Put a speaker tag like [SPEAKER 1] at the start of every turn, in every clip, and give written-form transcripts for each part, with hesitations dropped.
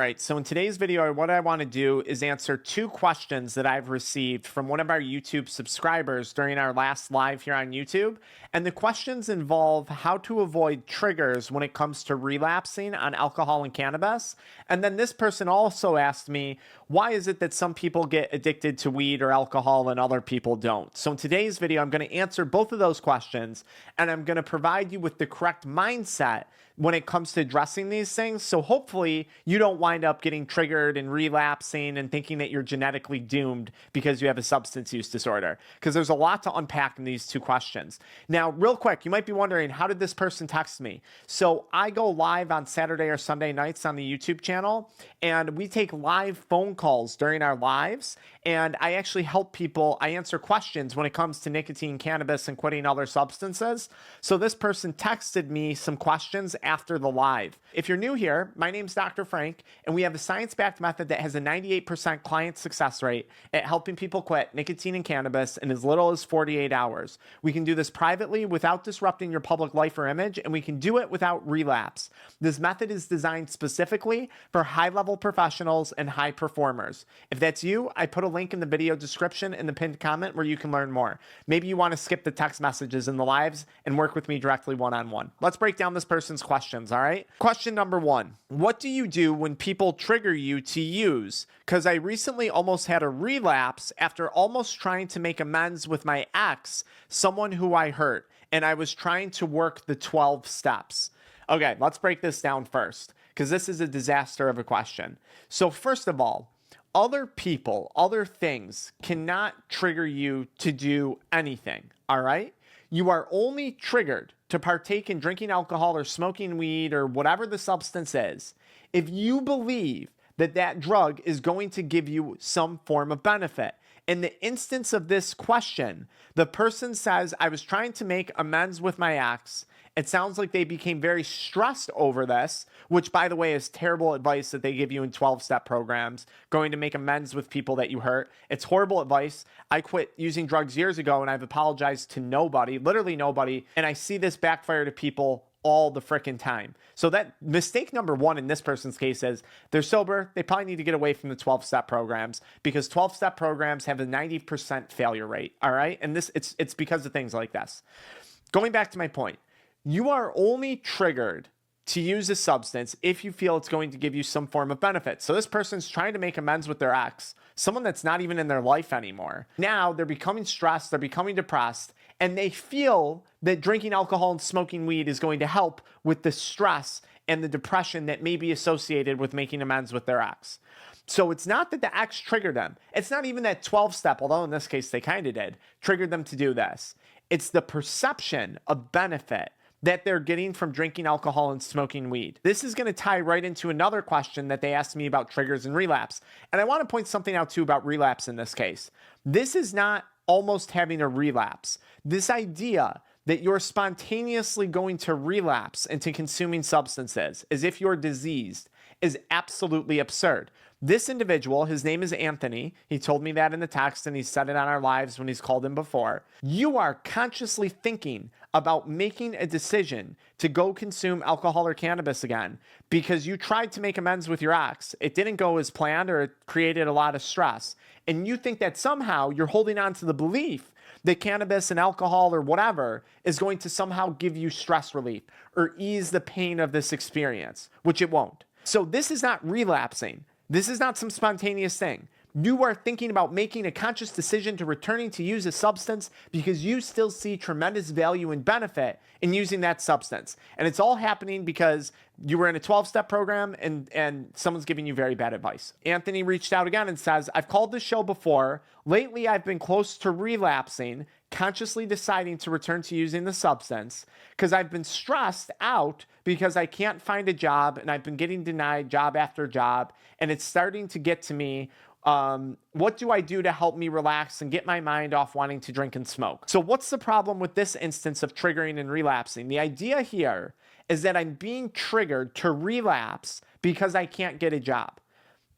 [SPEAKER 1] All right, so in today's video, what I want to do is answer two questions that I've received from one of our YouTube subscribers during our last live here on YouTube. And the questions involve how to avoid triggers when it comes to relapsing on alcohol and cannabis. And then this person also asked me, why is it that some people get addicted to weed or alcohol and other people don't? So in today's video, I'm going to answer both of those questions, and I'm going to provide you with the correct mindset when it comes to addressing these things. So hopefully you don't wind up getting triggered and relapsing and thinking that you're genetically doomed because you have a substance use disorder, because there's a lot to unpack in these two questions. Now, real quick, you might be wondering, how did this person text me? So I go live on Saturday or Sunday nights on the YouTube channel, and we take live phone calls during our lives. And I actually help people, I answer questions when it comes to nicotine, cannabis, and quitting other substances. So this person texted me some questions after the live. If you're new here, my name's Dr. Frank, and we have a science-backed method that has a 98% client success rate at helping people quit nicotine and cannabis in as little as 48 hours. We can do this privately without disrupting your public life or image, and we can do it without relapse. This method is designed specifically for high-level professionals and high performers. If that's you, I put a link in the video description in the pinned comment where you can learn more. Maybe you want to skip the text messages in the lives and work with me directly one-on-one. Let's break down this person's questions, all right? Question number one, what do you do when people trigger you to use? Because I recently almost had a relapse after almost trying to make amends with my ex, someone who I hurt, and I was trying to work the 12 steps. Okay, let's break this down first, because this is a disaster of a question. So first of all, other people, other things cannot trigger you to do anything, all right? You are only triggered to partake in drinking alcohol or smoking weed or whatever the substance is if you believe that that drug is going to give you some form of benefit. In the instance of this question, the person says, I was trying to make amends with my ex. It sounds like they became very stressed over this, which, by the way, is terrible advice that they give you in 12-step programs, going to make amends with people that you hurt. It's horrible advice. I quit using drugs years ago, and I've apologized to nobody, literally nobody, and I see this backfire to people all the frickin' time. So that mistake number one in this person's case is they're sober. They probably need to get away from the 12-step programs, because 12-step programs have a 90% failure rate, all right? And this it's because of things like this. Going back to my point, you are only triggered to use a substance if you feel it's going to give you some form of benefit. So this person's trying to make amends with their ex, someone that's not even in their life anymore. Now they're becoming stressed, they're becoming depressed, and they feel that drinking alcohol and smoking weed is going to help with the stress and the depression that may be associated with making amends with their ex. So it's not that the ex triggered them. It's not even that 12-step, although in this case they kind of did, triggered them to do this. It's the perception of benefit that they're getting from drinking alcohol and smoking weed. This is going to tie right into another question that they asked me about triggers and relapse. And I want to point something out too about relapse in this case. This is not almost having a relapse. This idea that you're spontaneously going to relapse into consuming substances as if you're diseased is absolutely absurd. This individual, his name is Anthony. He told me that in the text, and he said it on our lives when he's called in before. You are consciously thinking about making a decision to go consume alcohol or cannabis again because you tried to make amends with your ex. It didn't go as planned, or it created a lot of stress. And you think that somehow you're holding on to the belief that cannabis and alcohol or whatever is going to somehow give you stress relief or ease the pain of this experience, which it won't. So this is not relapsing. This is not some spontaneous thing. You are thinking about making a conscious decision to returning to use a substance because you still see tremendous value and benefit in using that substance. And it's all happening because you were in a 12-step program and someone's giving you very bad advice. Anthony reached out again and says, I've called this show before. Lately, I've been close to relapsing, consciously deciding to return to using the substance because I've been stressed out because I can't find a job and I've been getting denied job after job, and it's starting to get to me. What do I do to help me relax and get my mind off wanting to drink and smoke? So what's the problem with this instance of triggering and relapsing? The idea here is that I'm being triggered to relapse because I can't get a job.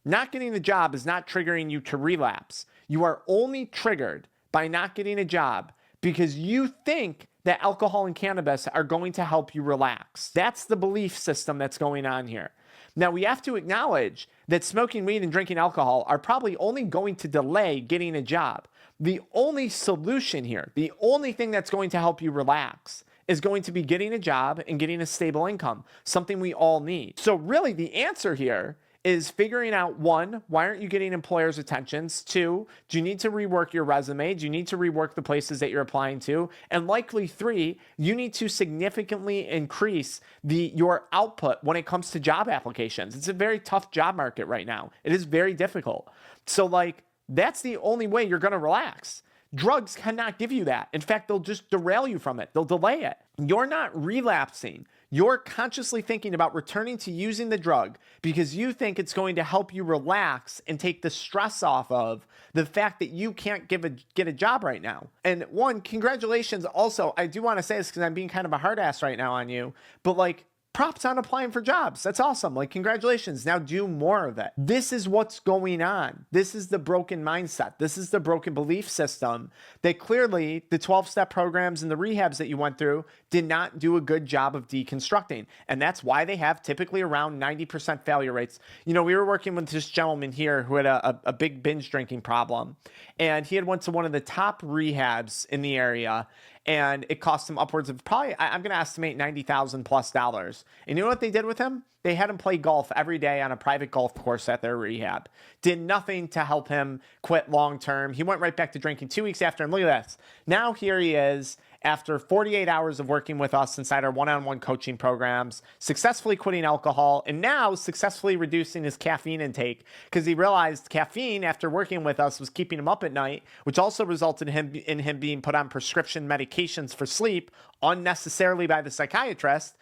[SPEAKER 1] Not getting a job is not triggering you to relapse. You are only triggered by not getting a job because you think that alcohol and cannabis are going to help you relax. That's the belief system that's going on here. Now, we have to acknowledge that smoking weed and drinking alcohol are probably only going to delay getting a job. The only solution here, the only thing that's going to help you relax is going to be getting a job and getting a stable income, something we all need. So really the answer here is figuring out, one, why aren't you getting employers' attentions? Two, do you need to rework your resume? Do you need to rework the places that you're applying to? And likely three, you need to significantly increase your output when it comes to job applications. It's a very tough job market right now. It is very difficult. So that's the only way you're going to relax. Drugs cannot give you that. In fact, they'll just derail you from it. They'll delay it. You're not relapsing. You're consciously thinking about returning to using the drug because you think it's going to help you relax and take the stress off of the fact that you can't get a job right now. And one, congratulations. Also, I do want to say this because I'm being kind of a hard ass right now on you, but props on applying for jobs. That's awesome. Congratulations. Now do more of it. This is what's going on. This is the broken mindset. This is the broken belief system that clearly the 12-step programs and the rehabs that you went through did not do a good job of deconstructing. And that's why they have typically around 90% failure rates. We were working with this gentleman here who had a big binge drinking problem. And he had went to one of the top rehabs in the area. And it cost him upwards of probably, I'm going to estimate $90,000 plus. And you know what they did with him? They had him play golf every day on a private golf course at their rehab. Did nothing to help him quit long term. He went right back to drinking 2 weeks after. And look at this. Now here he is after 48 hours of working with us inside our one-on-one coaching programs, successfully quitting alcohol, and now successfully reducing his caffeine intake because he realized caffeine after working with us was keeping him up at night, which also resulted in him being put on prescription medications for sleep unnecessarily by the psychiatrist.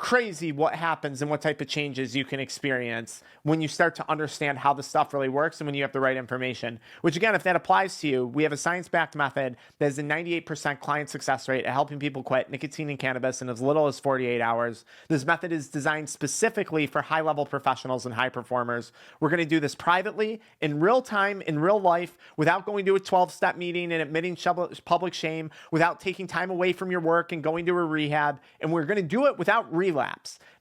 [SPEAKER 1] Crazy what happens and what type of changes you can experience when you start to understand how the stuff really works and when you have the right information. Which again, if that applies to you, we have a science-backed method that has a 98% client success rate at helping people quit nicotine and cannabis in as little as 48 hours. This method is designed specifically for high-level professionals and high performers. We're going to do this privately, in real time, in real life, without going to a 12-step meeting and admitting public shame, without taking time away from your work and going to a rehab. And we're going to do it without relapse.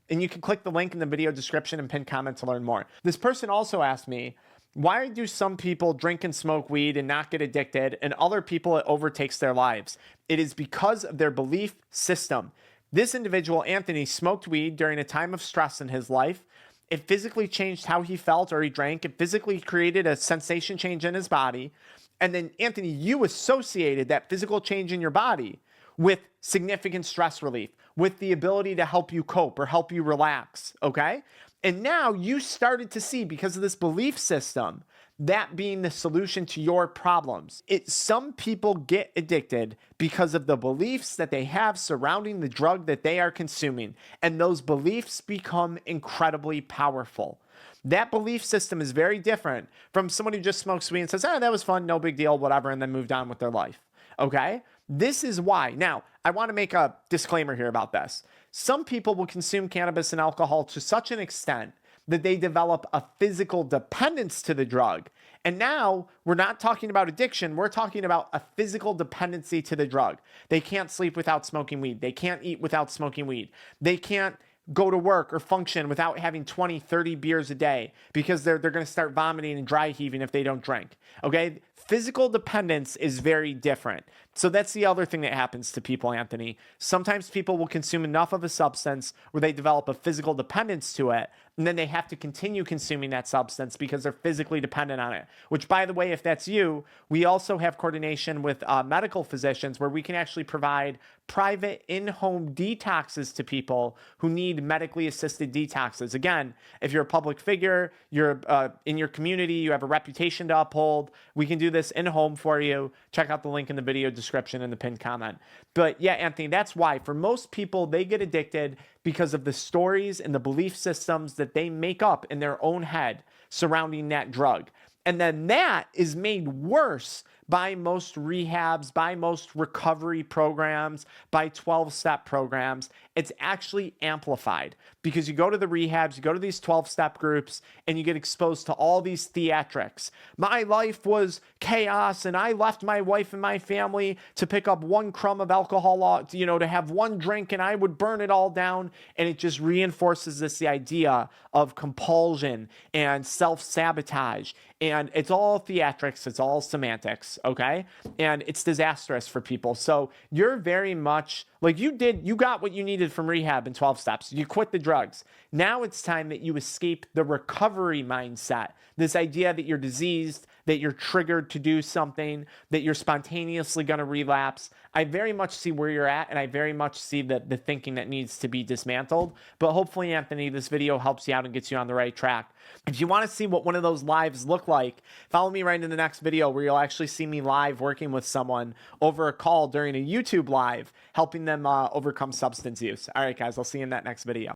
[SPEAKER 1] And you can click the link in the video description and pin comment to learn more. This person also asked me, why do some people drink and smoke weed and not get addicted, and other people it overtakes their lives? It is because of their belief system. This individual, Anthony, smoked weed during a time of stress in his life. It physically changed how he felt or he drank. It physically created a sensation change in his body. And then, Anthony, you associated that physical change in your body with significant stress relief, with the ability to help you cope or help you relax, okay? And now you started to see, because of this belief system, that being the solution to your problems. Some people get addicted because of the beliefs that they have surrounding the drug that they are consuming, and those beliefs become incredibly powerful. That belief system is very different from someone who just smokes weed and says, that was fun, no big deal, whatever, and then moved on with their life, okay? This is why. Now, I want to make a disclaimer here about this. Some people will consume cannabis and alcohol to such an extent that they develop a physical dependence to the drug. And now we're not talking about addiction. We're talking about a physical dependency to the drug. They can't sleep without smoking weed. They can't eat without smoking weed. They can't go to work or function without having 20, 30 beers a day because they're going to start vomiting and dry heaving if they don't drink. Okay? Physical dependence is very different. So that's the other thing that happens to people, Anthony. Sometimes people will consume enough of a substance where they develop a physical dependence to it, and then they have to continue consuming that substance because they're physically dependent on it. Which, by the way, if that's you, we also have coordination with medical physicians where we can actually provide private in-home detoxes to people who need medically assisted detoxes. Again, if you're a public figure, you're in your community, you have a reputation to uphold, we can do this in-home for you. Check out the link in the video description and the pinned comment. But yeah, Anthony, that's why for most people, they get addicted because of the stories and the belief systems that they make up in their own head surrounding that drug. And then that is made worse by most rehabs, by most recovery programs, by 12-step programs. It's actually amplified because you go to the rehabs, you go to these 12-step groups, and you get exposed to all these theatrics. My life was chaos, and I left my wife and my family to pick up one crumb of alcohol, to have one drink, and I would burn it all down. And it just reinforces the idea of compulsion and self-sabotage. And it's all theatrics, it's all semantics, okay? And it's disastrous for people. So you're very much like you got what you needed from rehab in 12 steps. You quit the drugs. Now it's time that you escape the recovery mindset. This idea that you're diseased, that you're triggered to do something, that you're spontaneously going to relapse. I very much see where you're at, and I very much see the thinking that needs to be dismantled. But hopefully, Anthony, this video helps you out and gets you on the right track. If you want to see what one of those lives look like, follow me right in the next video where you'll actually see me live working with someone over a call during a YouTube live, helping them overcome substance use. All right, guys, I'll see you in that next video.